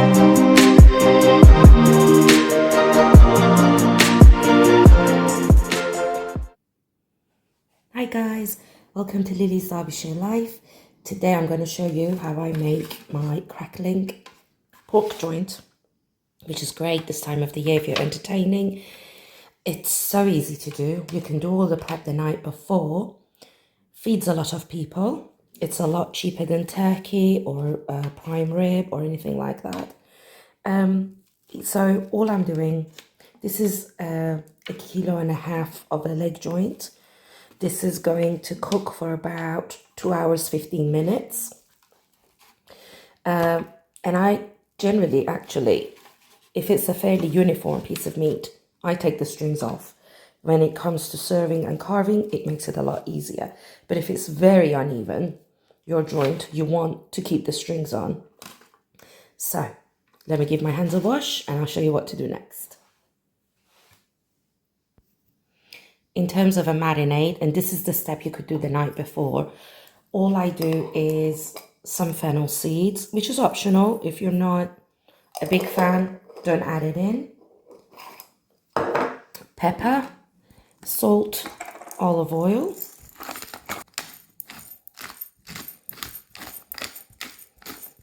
Hi guys, welcome to Lily's Derbyshire Life. Today I'm going to show you how I make my crackling pork joint, which is great this time of the year if you're entertaining. It's so easy to do. You can do all the prep the night before. Feeds a lot of people. It's a lot cheaper than turkey or prime rib or anything like that. So all I'm doing, this is 1.5 kilos of a leg joint. This is going to cook for about 2 hours, 15 minutes. And I generally, actually, if it's a fairly uniform piece of meat, I take the strings off. When it comes to serving and carving, it makes it a lot easier. But if it's very uneven, your joint, you want to keep the strings on. So let me give my hands a wash and I'll show you what to do next. In terms of a marinade, and this is the step you could do the night before, all I do is some fennel seeds, which is optional. If you're not a big fan, don't add it in. Pepper, salt, olive oil,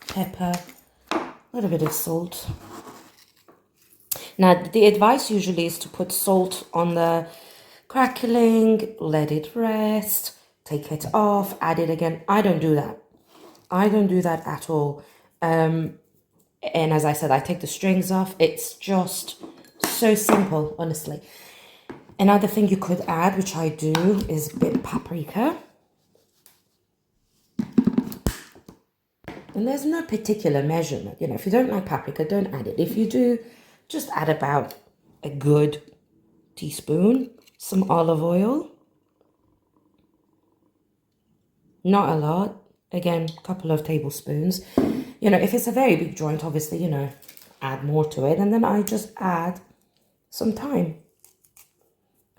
pepper, a little bit of salt. Now, the advice usually is to put salt on the crackling, let it rest, take it off, add it again. I don't do that. I don't do that at all. And as I said, I take the strings off. It's just so simple, honestly. Another thing you could add, which I do, is a bit of paprika. And there's no particular measurement. You know, if you don't like paprika, don't add it. If you do, just add about a good teaspoon. Some olive oil. Not a lot. Again, a couple of tablespoons. You know, if it's a very big joint, obviously, you know, add more to it. And then I just add some thyme.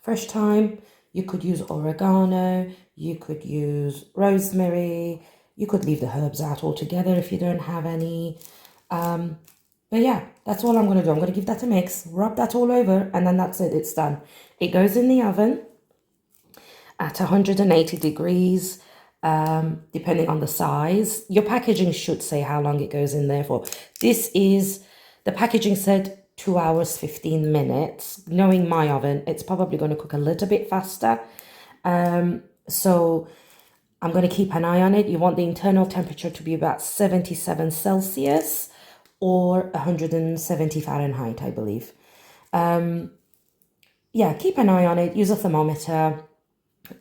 Fresh thyme. You could use oregano. You could use rosemary. You could leave the herbs out altogether if you don't have any. But yeah, that's all I'm going to do. I'm going to give that a mix, rub that all over, and then that's it. It's done. It goes in the oven at 180 degrees, depending on the size. Your packaging should say how long it goes in there for. This is, the packaging said 2 hours, 15 minutes. Knowing my oven, it's probably going to cook a little bit faster. So I'm going to keep an eye on it. You want the internal temperature to be about 77 Celsius. Or 170 Fahrenheit, I believe. Yeah, keep an eye on it. Use a thermometer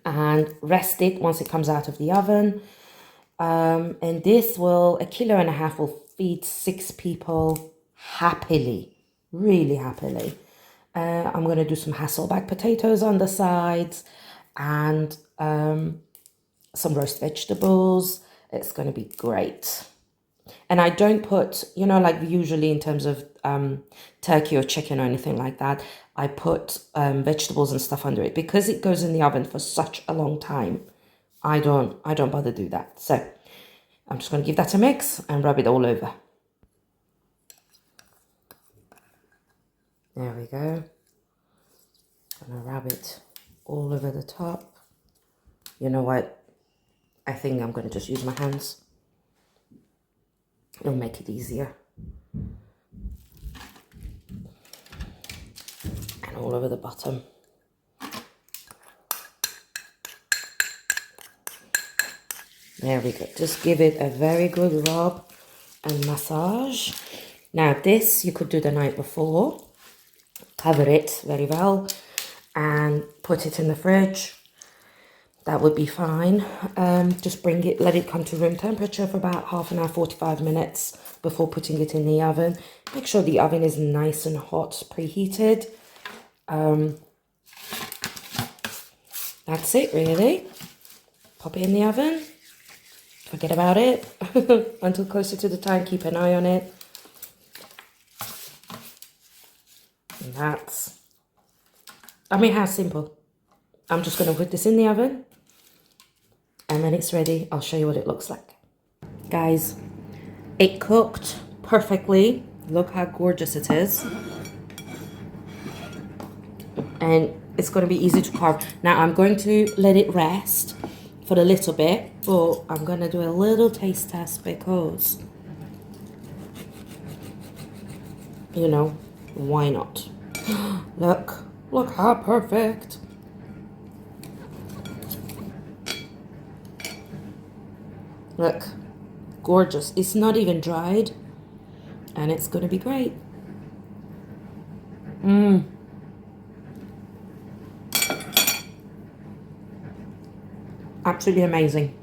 and rest it once it comes out of the oven. And this will, 1.5 kilos will feed 6 people happily, really happily. I'm going to do some Hasselback potatoes on the sides and some roast vegetables. It's going to be great. And I don't put, you know, like usually in terms of turkey or chicken or anything like that, I put vegetables and stuff under it because it goes in the oven for such a long time. I don't bother do that. So I'm just going to give that a mix and rub it all over. There we go. I'm going to rub it all over the top. You know what? I think I'm going to just use my hands. It'll make it easier. And all over the bottom. There we go. Just give it a very good rub and massage. Now this you could do the night before. Cover it very well and put it in the fridge. That would be fine. Just bring it, let it come to room temperature for about half an hour, 45 minutes before putting it in the oven. Make sure the oven is nice and hot, preheated. That's it really. Pop it in the oven. Forget about it until closer to the time. Keep an eye on it. And that's, I mean, how simple. I'm just going to put this in the oven. And then it's ready. I'll show you what it looks like. Guys, it cooked perfectly. Look how gorgeous it is. And it's going to be easy to carve. Now I'm going to let it rest for a little bit, but I'm going to do a little taste test because, you know, why not? Look how perfect. Look, gorgeous. It's not even dried, and it's going to be great. Absolutely amazing.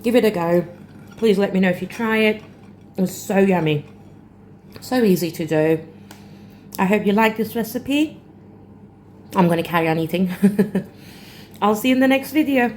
Give it a go. Please let me know if you try it. It's so yummy. So easy to do. I hope you like this recipe. I'm going to carry on eating. I'll see you in the next video.